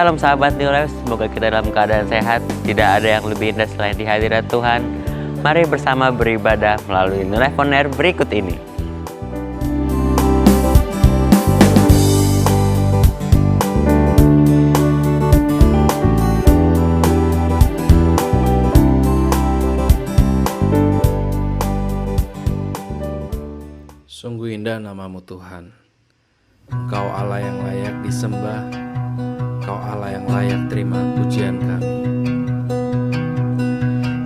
Shalom sahabat New Life, semoga kita dalam keadaan sehat. Tidak ada yang lebih indah selain di hadirat Tuhan. Mari bersama beribadah melalui New Life On Air berikut ini. Sungguh indah nama-Mu Tuhan. Engkau Allah yang layak disembah, Engkau Allah yang layak terima pujian kami.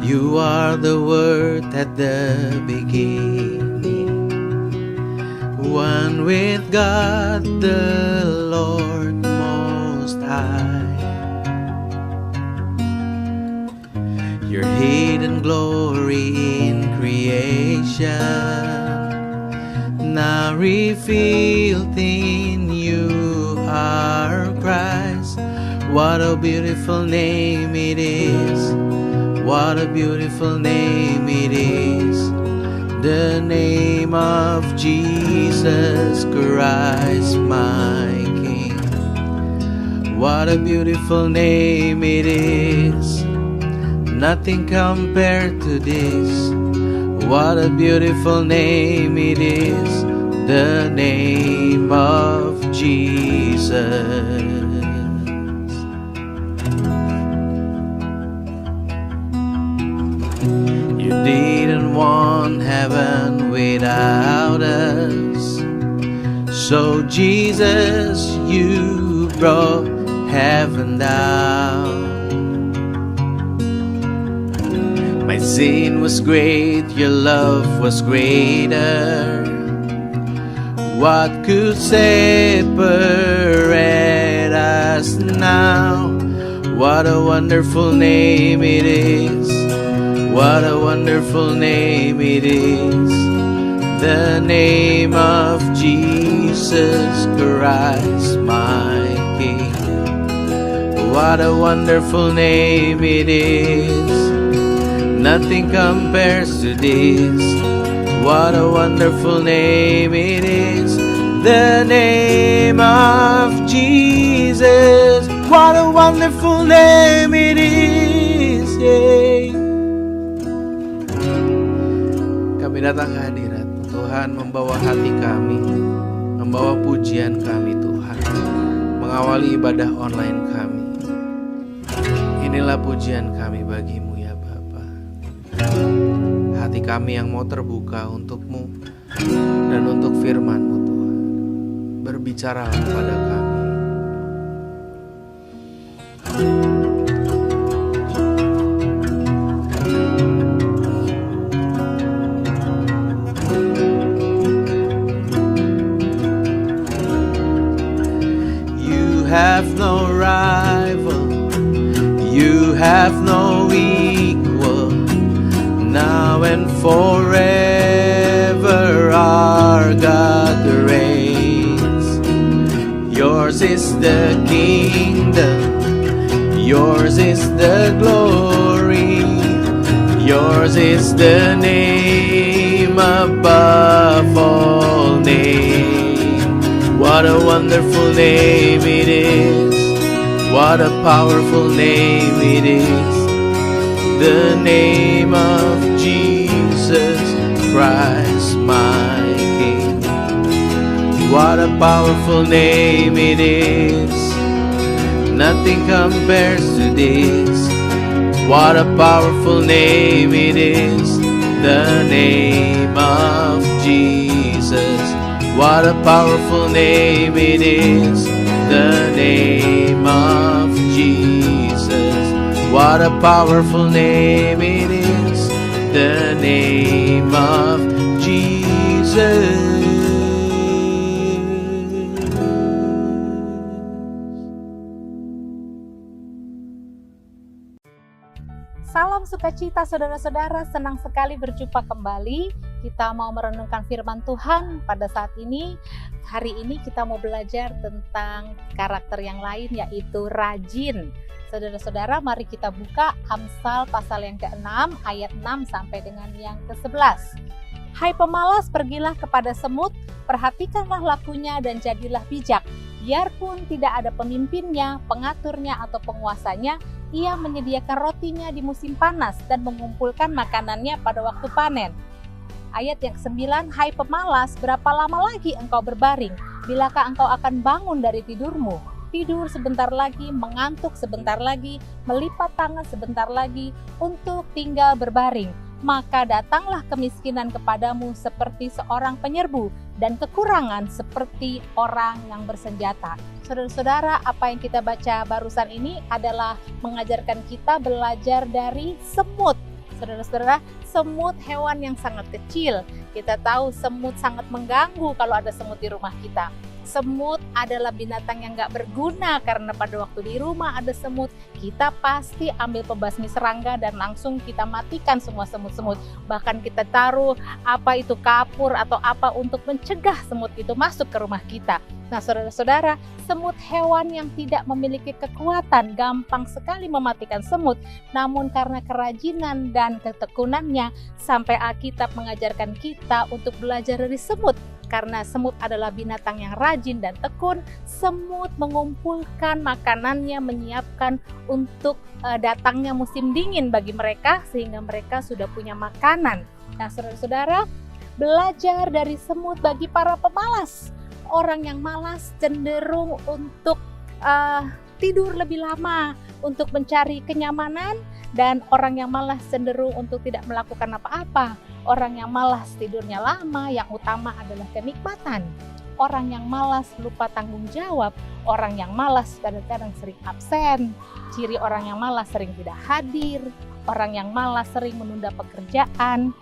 You are the Word at the beginning, one with God the Lord Most High. Your hidden glory in creation, now revealed in you are Christ. What a beautiful name it is, what a beautiful name it is, the name of Jesus Christ my King. What a beautiful name it is, nothing compared to this. What a beautiful name it is, the name of Jesus. You didn't want heaven without us, so Jesus, you brought heaven down. My sin was great, your love was greater. What could separate us now? What a wonderful name it is, what a wonderful name it is, the name of Jesus Christ my King. What a wonderful name it is, nothing compares to this. What a wonderful name it is, the name of Jesus. What a wonderful name it is, yeah. Kami datang ke hadirat Tuhan, membawa hati kami, membawa pujian kami Tuhan, mengawali ibadah online kami. Inilah pujian kami bagimu ya Bapa. Hati kami yang mau terbuka untuk-Mu dan untuk firman-Mu Tuhan. Berbicaralah pada kami. You have no rival, you have no equal, now and forever our God reigns. Yours is the kingdom, yours is the glory, yours is the name above all names. What a wonderful name it is, what a powerful name it is, the name of Jesus Christ my King. What a powerful name it is, nothing compares to this. What a powerful name it is, the name of Jesus. What a powerful name it is, the name of Jesus. What a powerful name it is, the name of Jesus. Salam sukacita saudara-saudara, senang sekali berjumpa kembali. Kita mau merenungkan firman Tuhan pada saat ini. Hari ini kita mau belajar tentang karakter yang lain, yaitu rajin. Saudara-saudara, mari kita buka Amsal pasal yang ke-6 ayat 6 sampai dengan yang ke-11. Hai pemalas, pergilah kepada semut, perhatikanlah lakunya dan jadilah bijak. Biarpun tidak ada pemimpinnya, pengaturnya atau penguasanya, ia menyediakan rotinya di musim panas dan mengumpulkan makanannya pada waktu panen. Ayat yang ke-9, hai pemalas, berapa lama lagi engkau berbaring? Bilakah engkau akan bangun dari tidurmu? Tidur sebentar lagi, mengantuk sebentar lagi, melipat tangan sebentar lagi untuk tinggal berbaring. Maka datanglah kemiskinan kepadamu seperti seorang penyerbu dan kekurangan seperti orang yang bersenjata. Saudara-saudara, apa yang kita baca barusan ini adalah mengajarkan kita belajar dari semut. Saudara-saudara, semut hewan yang sangat kecil. Kita tahu semut sangat mengganggu kalau ada semut di rumah kita. Semut adalah binatang yang gak berguna karena pada waktu di rumah ada semut, kita pasti ambil pembasmi serangga dan langsung kita matikan semua semut-semut. Bahkan kita taruh apa itu kapur atau apa untuk mencegah semut itu masuk ke rumah kita. Nah saudara-saudara, semut hewan yang tidak memiliki kekuatan, gampang sekali mematikan semut. Namun karena kerajinan dan ketekunannya, sampai Alkitab mengajarkan kita untuk belajar dari semut. Karena semut adalah binatang yang rajin dan tekun, semut mengumpulkan makanannya, menyiapkan untuk datangnya musim dingin bagi mereka, sehingga mereka sudah punya makanan. Nah saudara-saudara, belajar dari semut bagi para pemalas. Orang yang malas cenderung untuk tidur lebih lama, untuk mencari kenyamanan, dan orang yang malas cenderung untuk tidak melakukan apa-apa. Orang yang malas tidurnya lama, yang utama adalah kenikmatan. Orang yang malas lupa tanggung jawab. Orang yang malas kadang-kadang sering absen. Ciri orang yang malas sering tidak hadir. Orang yang malas sering menunda pekerjaan.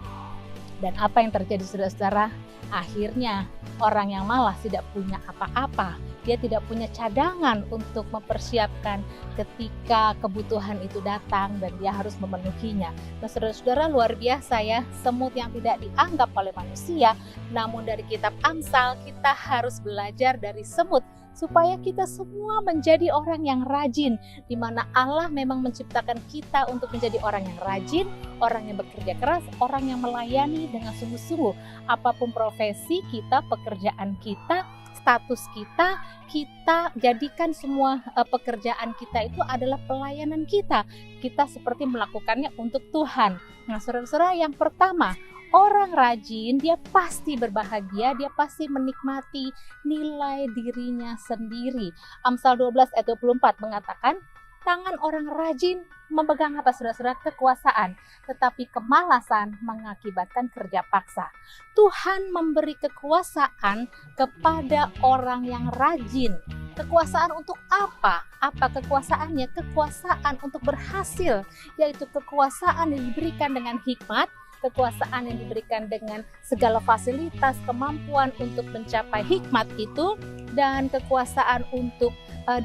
Dan apa yang terjadi saudara-saudara? Akhirnya orang yang malas tidak punya apa-apa. Dia tidak punya cadangan untuk mempersiapkan ketika kebutuhan itu datang dan dia harus memenuhinya. Nah saudara-saudara, luar biasa ya, semut yang tidak dianggap oleh manusia, namun dari kitab Amsal kita harus belajar dari semut supaya kita semua menjadi orang yang rajin, di mana Allah memang menciptakan kita untuk menjadi orang yang rajin, orang yang bekerja keras, orang yang melayani dengan sungguh-sungguh. Apapun profesi kita, pekerjaan kita, status kita jadikan semua pekerjaan kita itu adalah pelayanan kita. Kita seperti melakukannya untuk Tuhan. Nah saudara-saudara, yang pertama, orang rajin dia pasti berbahagia, dia pasti menikmati nilai dirinya sendiri. Amsal 12 ayat 24 mengatakan, tangan orang rajin memegang apa saudara-saudara? Kekuasaan, tetapi kemalasan mengakibatkan kerja paksa. Tuhan memberi kekuasaan kepada orang yang rajin. Kekuasaan untuk apa? Apa kekuasaannya? Kekuasaan untuk berhasil, yaitu kekuasaan yang diberikan dengan hikmat, kekuasaan yang diberikan dengan segala fasilitas, kemampuan untuk mencapai hikmat itu, dan kekuasaan untuk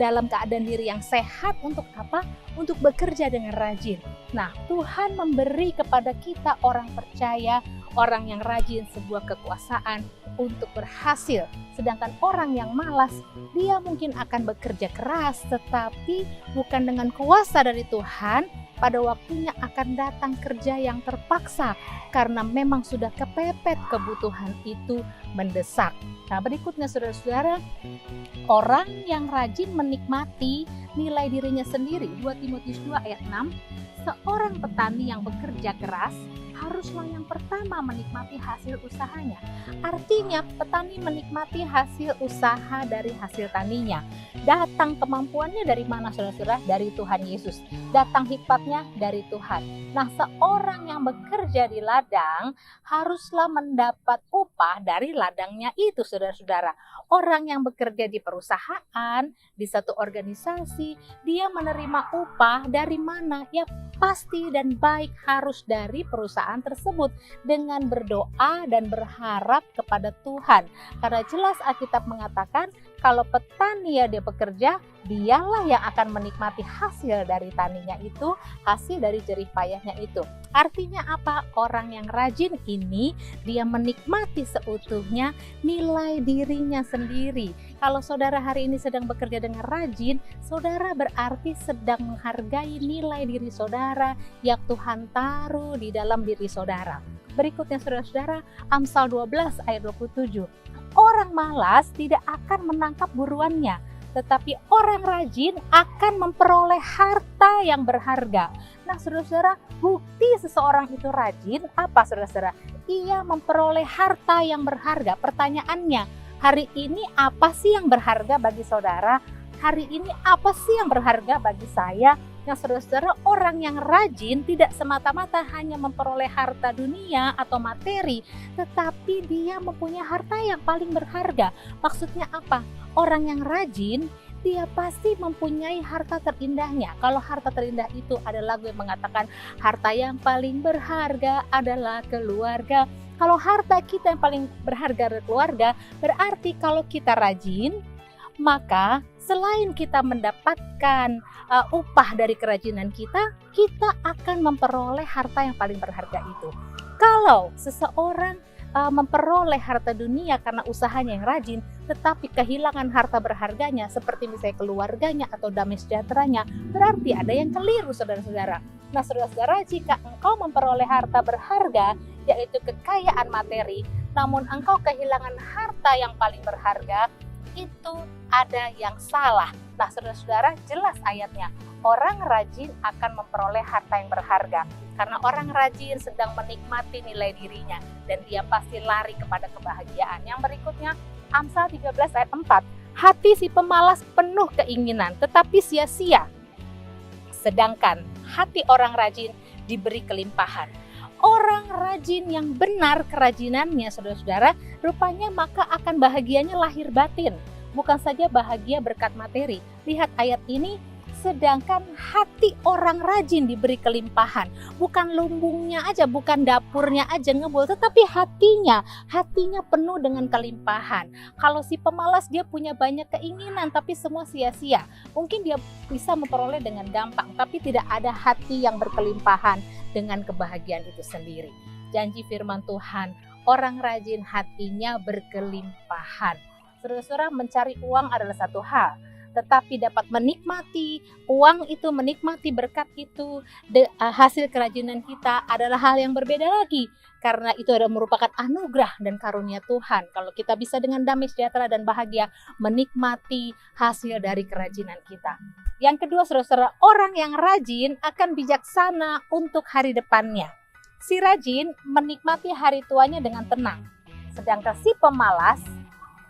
dalam keadaan diri yang sehat untuk apa? Untuk bekerja dengan rajin. Nah, Tuhan memberi kepada kita orang percaya, orang yang rajin sebuah kekuasaan untuk berhasil. Sedangkan orang yang malas, dia mungkin akan bekerja keras, tetapi bukan dengan kuasa dari Tuhan. Pada waktunya akan datang kerja yang terpaksa karena memang sudah kepepet, kebutuhan itu mendesak. Nah berikutnya saudara-saudara, orang yang rajin menikmati nilai dirinya sendiri. 2 Timotius 2 ayat 6, seorang petani yang bekerja keras haruslah yang pertama menikmati hasil usahanya. Artinya petani menikmati hasil usaha dari hasil taninya. Datang kemampuannya dari mana saudara-saudara? Dari Tuhan Yesus. Datang hikmatnya dari Tuhan. Nah seorang yang bekerja di ladang haruslah mendapat upah dari ladangnya itu saudara-saudara. Orang yang bekerja di perusahaan, di satu organisasi, dia menerima upah dari mana? Ya pasti dan baik harus dari perusahaan tersebut dengan berdoa dan berharap kepada Tuhan. Karena jelas Alkitab mengatakan Kalau petani ya dia bekerja, dialah yang akan menikmati hasil dari taninya itu, hasil dari jerih payahnya itu. Artinya apa? Orang yang rajin ini dia menikmati seutuhnya nilai dirinya sendiri. Kalau saudara hari ini sedang bekerja dengan rajin, saudara berarti sedang menghargai nilai diri saudara yang Tuhan taruh di dalam diri saudara. Berikutnya saudara-saudara, Amsal 12 ayat 27. Orang malas tidak akan menangkap buruannya, tetapi orang rajin akan memperoleh harta yang berharga. Nah saudara-saudara, bukti seseorang itu rajin apa saudara-saudara? Ia memperoleh harta yang berharga. Pertanyaannya, hari ini apa sih yang berharga bagi saudara? Hari ini apa sih yang berharga bagi saya? Nah saudara-saudara, orang yang rajin tidak semata-mata hanya memperoleh harta dunia atau materi, tetapi dia mempunyai harta yang paling berharga. Maksudnya apa? Orang yang rajin, dia pasti mempunyai harta terindahnya. Kalau harta terindah itu ada lagu yang mengatakan harta yang paling berharga adalah keluarga. Kalau harta kita yang paling berharga adalah keluarga, berarti kalau kita rajin, maka selain kita mendapatkan upah dari kerajinan kita, kita akan memperoleh harta yang paling berharga itu. Kalau seseorang memperoleh harta dunia karena usahanya yang rajin, tetapi kehilangan harta berharganya seperti misalnya keluarganya atau damai sejahteranya, berarti ada yang keliru saudara-saudara. Nah saudara-saudara, jika engkau memperoleh harta berharga, yaitu kekayaan materi, namun engkau kehilangan harta yang paling berharga, itu ada yang salah. Nah saudara-saudara, jelas ayatnya, orang rajin akan memperoleh harta yang berharga karena orang rajin sedang menikmati nilai dirinya dan dia pasti lari kepada kebahagiaan. Yang berikutnya Amsal 13 ayat 4, hati si pemalas penuh keinginan tetapi sia-sia, sedangkan hati orang rajin diberi kelimpahan. Orang rajin yang benar kerajinannya saudara-saudara, rupanya maka akan bahagianya lahir batin, bukan saja bahagia berkat materi. Lihat ayat ini, sedangkan hati orang rajin diberi kelimpahan. Bukan lumbungnya aja, bukan dapurnya aja ngebul, tetapi hatinya penuh dengan kelimpahan. Kalau si pemalas dia punya banyak keinginan tapi semua sia-sia. Mungkin dia bisa memperoleh dengan gampang, tapi tidak ada hati yang berkelimpahan dengan kebahagiaan itu sendiri. Janji firman Tuhan, orang rajin hatinya berkelimpahan. Saudara-saudara, mencari uang adalah satu hal, tetapi dapat menikmati uang itu, menikmati berkat itu, hasil kerajinan kita adalah hal yang berbeda lagi. Karena itu adalah merupakan anugerah dan karunia Tuhan. Kalau kita bisa dengan damai sejahtera dan bahagia menikmati hasil dari kerajinan kita. Yang kedua saudara-saudara, orang yang rajin akan bijaksana untuk hari depannya. Si rajin menikmati hari tuanya dengan tenang. Sedangkan si pemalas,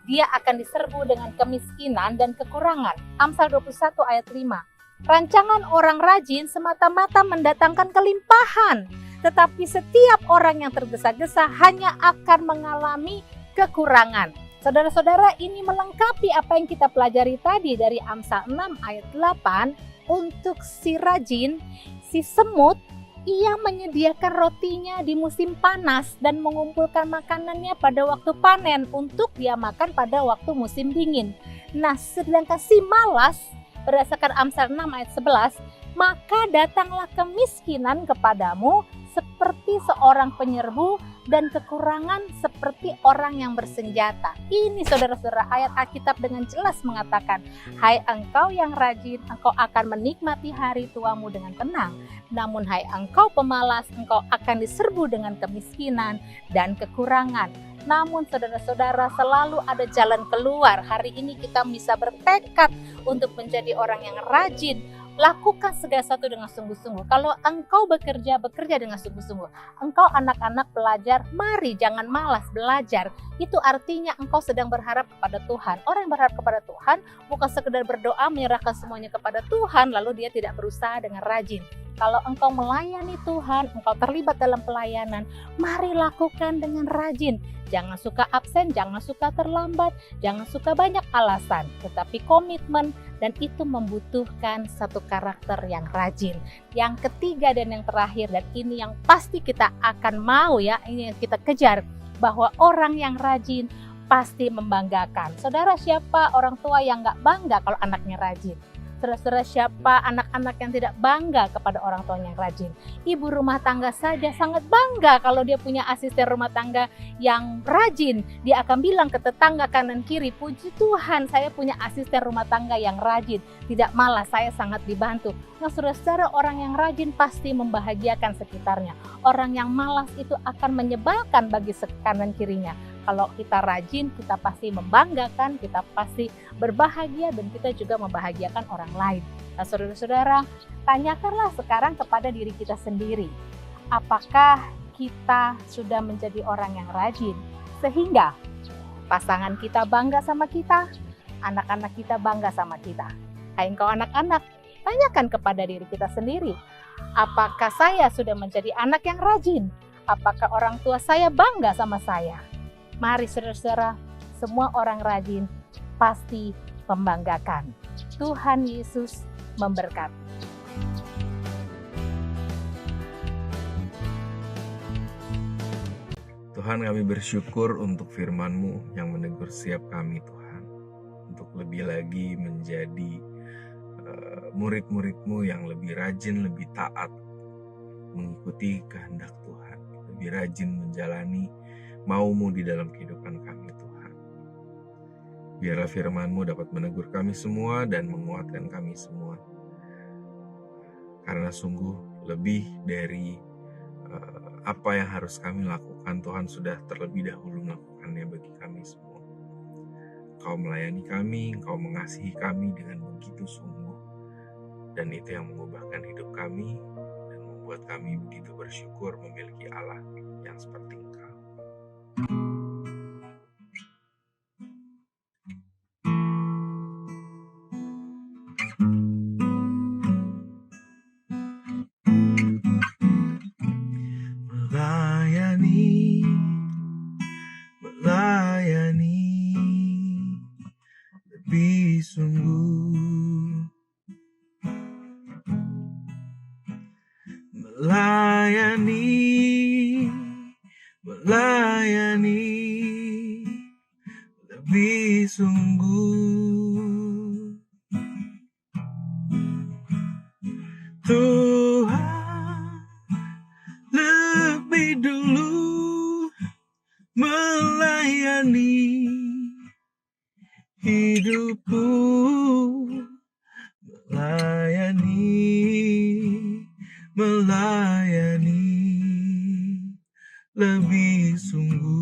dia akan diserbu dengan kemiskinan dan kekurangan. Amsal 21 ayat 5. Rancangan orang rajin semata-mata mendatangkan kelimpahan, tetapi setiap orang yang tergesa-gesa hanya akan mengalami kekurangan. Saudara-saudara, ini melengkapi apa yang kita pelajari tadi dari Amsal 6 ayat 8. Untuk si rajin, si semut, ia menyediakan rotinya di musim panas dan mengumpulkan makanannya pada waktu panen untuk dia makan pada waktu musim dingin. Nah, sedangkan si malas, berdasarkan Amsal 6 ayat 11, maka datanglah kemiskinan kepadamu seperti seorang penyerbu dan kekurangan seperti orang yang bersenjata. Ini saudara-saudara, ayat Alkitab dengan jelas mengatakan, hai engkau yang rajin, engkau akan menikmati hari tuamu dengan tenang. Namun hai engkau pemalas, engkau akan diserbu dengan kemiskinan dan kekurangan. Namun saudara-saudara, selalu ada jalan keluar. Hari ini kita bisa bertekad untuk menjadi orang yang rajin. Lakukan segala sesuatu dengan sungguh-sungguh. Kalau engkau bekerja dengan sungguh-sungguh. Engkau anak-anak belajar, mari jangan malas belajar. Itu artinya engkau sedang berharap kepada Tuhan. Orang yang berharap kepada Tuhan bukan sekedar berdoa menyerahkan semuanya kepada Tuhan lalu dia tidak berusaha dengan rajin. Kalau engkau melayani Tuhan, engkau terlibat dalam pelayanan, mari lakukan dengan rajin. Jangan suka absen, jangan suka terlambat, jangan suka banyak alasan, tetapi komitmen, dan itu membutuhkan satu karakter yang rajin. Yang ketiga dan yang terakhir, dan ini yang pasti kita akan mau ya, ini yang kita kejar, bahwa orang yang rajin, pasti membanggakan. Saudara, siapa orang tua yang gak bangga kalau anaknya rajin? Saudara-saudara, siapa anak-anak yang tidak bangga kepada orang tuanya yang rajin? Ibu rumah tangga saja sangat bangga kalau dia punya asisten rumah tangga yang rajin. Dia akan bilang ke tetangga kanan kiri, puji Tuhan saya punya asisten rumah tangga yang rajin. Tidak malas, saya sangat dibantu. Nah saudara-saudara, orang yang rajin pasti membahagiakan sekitarnya. Orang yang malas itu akan menyebalkan bagi kanan kirinya. Kalau kita rajin, kita pasti membanggakan, kita pasti berbahagia, dan kita juga membahagiakan orang lain. Nah saudara-saudara, tanyakanlah sekarang kepada diri kita sendiri. Apakah kita sudah menjadi orang yang rajin? Sehingga pasangan kita bangga sama kita, anak-anak kita bangga sama kita. Hai engkau anak-anak, tanyakan kepada diri kita sendiri. Apakah saya sudah menjadi anak yang rajin? Apakah orang tua saya bangga sama saya? Mari saudara-saudara, semua orang rajin pasti membanggakan. Tuhan Yesus memberkati. Tuhan, kami bersyukur untuk firman-Mu yang menegur setiap kami, Tuhan. Untuk lebih lagi menjadi murid-murid-Mu yang lebih rajin, lebih taat, mengikuti kehendak Tuhan. Lebih rajin menjalani mau-Mu di dalam kehidupan kami, Tuhan. Biarlah firman-Mu dapat menegur kami semua dan menguatkan kami semua. Karena sungguh lebih dari apa yang harus kami lakukan, Tuhan sudah terlebih dahulu melakukannya bagi kami semua. Engkau melayani kami, Engkau mengasihi kami dengan begitu sungguh. Dan itu yang mengubahkan hidup kami dan membuat kami begitu bersyukur memiliki Allah yang seperti Engkau. Melayani lebih sungguh, melayani lebih sungguh. Tuhan, lebih dulu melayani hidupku, melayani lebih sungguh.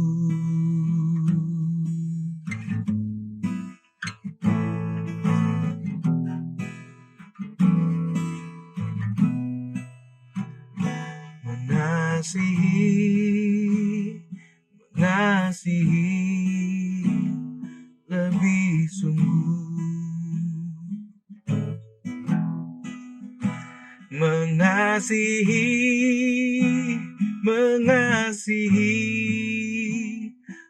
Mengasihi lebih sungguh. Mengasihi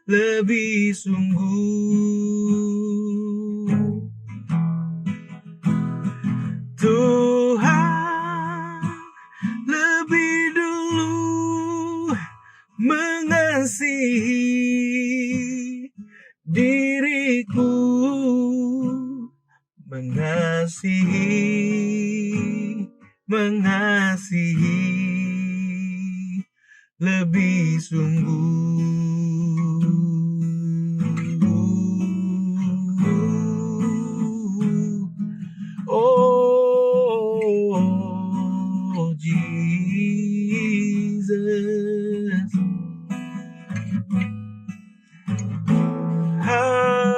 lebih sungguh. Tuhan, lebih dulu mengasihi diriku, mengasihi lebih sungguh. Oh Jesus,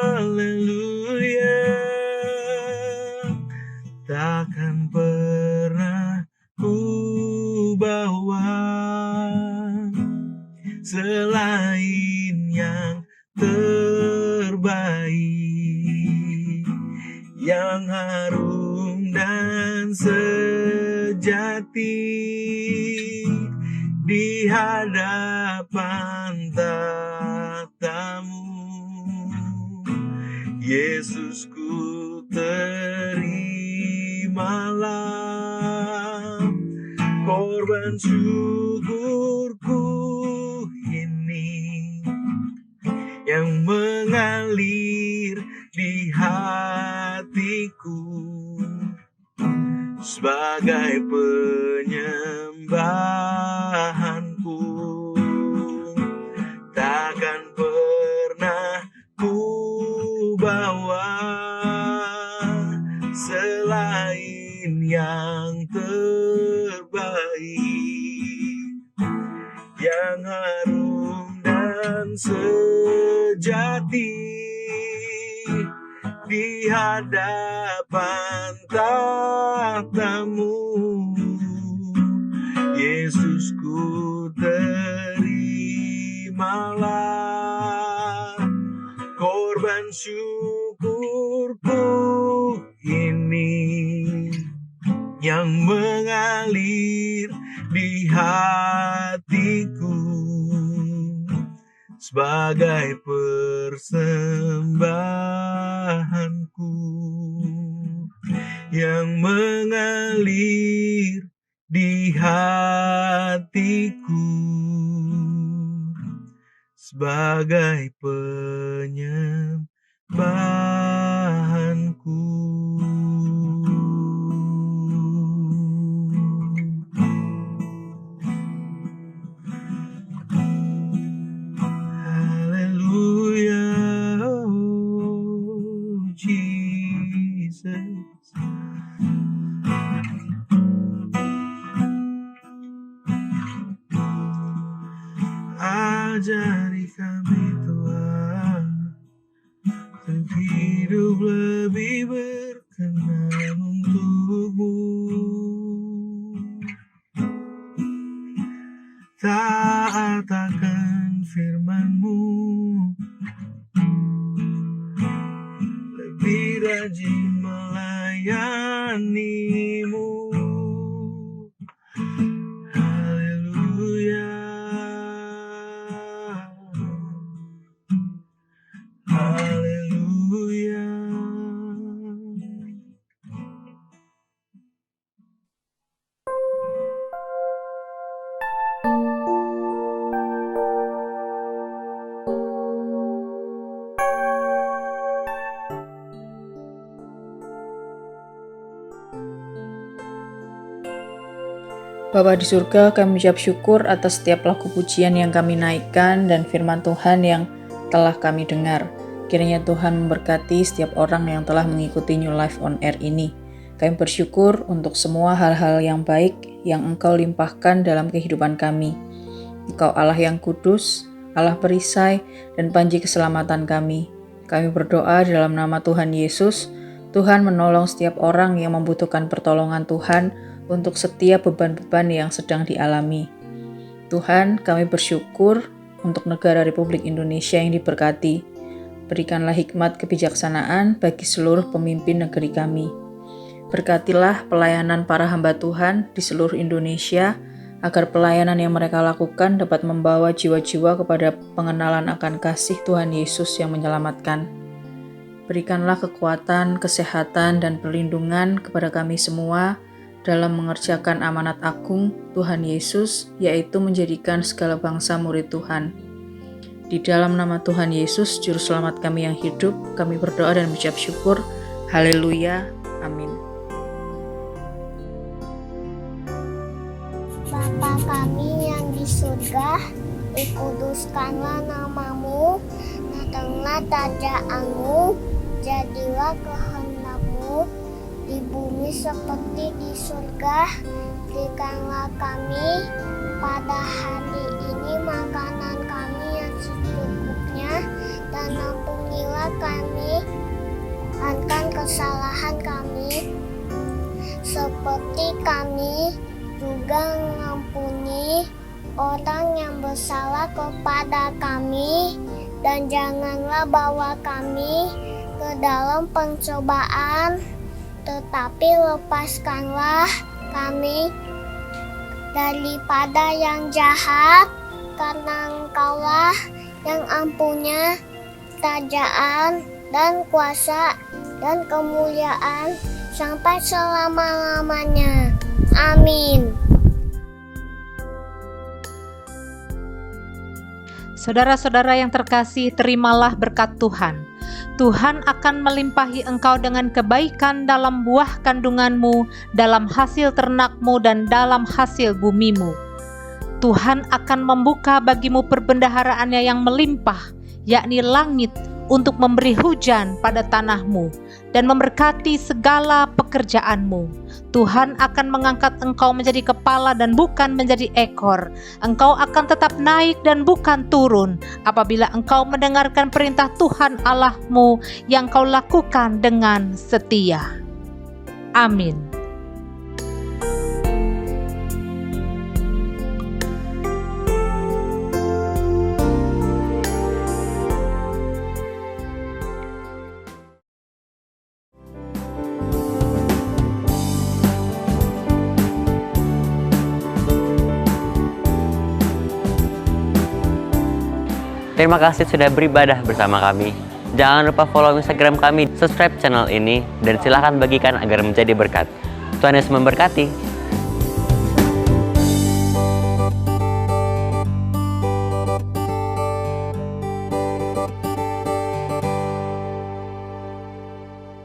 haleluya. Takkan pernah ku bawa selain yang terbaik, yang harum dan sejati di hadapan tatamu. Yesusku, terimalah korban syukurku ini yang mengalir di hatiku sebagai penyembahanku. Takkan pernah ku bawa selain yang terbaik, yang harum dan sejati di hadapan tahtamu. Yesusku, terimalah korban syukurku ini yang mengalir di hatiku sebagai persembahanku, yang mengalir di hatiku sebagai penyembahanku. Hallelujah, oh Jesus. Ajari kami Tuhan untuk hidup lebih berkenan untuk-Mu. Taat akan firman-Mu, lebih rajin melayani-Mu. Haleluya, haleluya. Bapa di surga, kami ucap syukur atas setiap lagu pujian yang kami naikkan dan firman Tuhan yang telah kami dengar. Kiranya Tuhan memberkati setiap orang yang telah mengikuti New Life on Air ini. Kami bersyukur untuk semua hal-hal yang baik yang Engkau limpahkan dalam kehidupan kami. Engkau Allah yang kudus, Allah perisai, dan panji keselamatan kami. Kami berdoa dalam nama Tuhan Yesus, Tuhan menolong setiap orang yang membutuhkan pertolongan Tuhan untuk setiap beban-beban yang sedang dialami. Tuhan, kami bersyukur untuk negara Republik Indonesia yang diberkati. Berikanlah hikmat kebijaksanaan bagi seluruh pemimpin negeri kami. Berkatilah pelayanan para hamba Tuhan di seluruh Indonesia, agar pelayanan yang mereka lakukan dapat membawa jiwa-jiwa kepada pengenalan akan kasih Tuhan Yesus yang menyelamatkan. Berikanlah kekuatan, kesehatan, dan perlindungan kepada kami semua dalam mengerjakan amanat agung Tuhan Yesus, yaitu menjadikan segala bangsa murid Tuhan. Di dalam nama Tuhan Yesus, Juru Selamat kami yang hidup, kami berdoa dan mengucap syukur. Haleluya. Amin. Bapa kami yang di surga, dikuduskanlah namamu, datanglah kerajaan-Mu, jadilah kehendak-Mu di bumi seperti di surga. Berikanlah kami pada hari ini makanan kami yang secukupnya, dan ampunilah kami akan kesalahan kami, seperti kami juga mengampuni orang yang bersalah kepada kami, dan janganlah bawa kami ke dalam pencobaan, tetapi lepaskanlah kami daripada yang jahat, karena Engkaulah yang ampunya kerajaan dan kuasa dan kemuliaan sampai selama-lamanya. Amin. Saudara-saudara yang terkasih, terimalah berkat Tuhan. Tuhan akan melimpahi engkau dengan kebaikan dalam buah kandunganmu, dalam hasil ternakmu, dan dalam hasil bumimu. Tuhan akan membuka bagimu perbendaharaannya yang melimpah, yakni langit, untuk memberi hujan pada tanahmu dan memberkati segala pekerjaanmu. Tuhan akan mengangkat engkau menjadi kepala dan bukan menjadi ekor. Engkau akan tetap naik dan bukan turun apabila engkau mendengarkan perintah Tuhan Allahmu yang kau lakukan dengan setia. Amin. Terima kasih sudah beribadah bersama kami. Jangan lupa follow Instagram kami, subscribe channel ini, dan silakan bagikan agar menjadi berkat. Tuhan Yesus memberkati.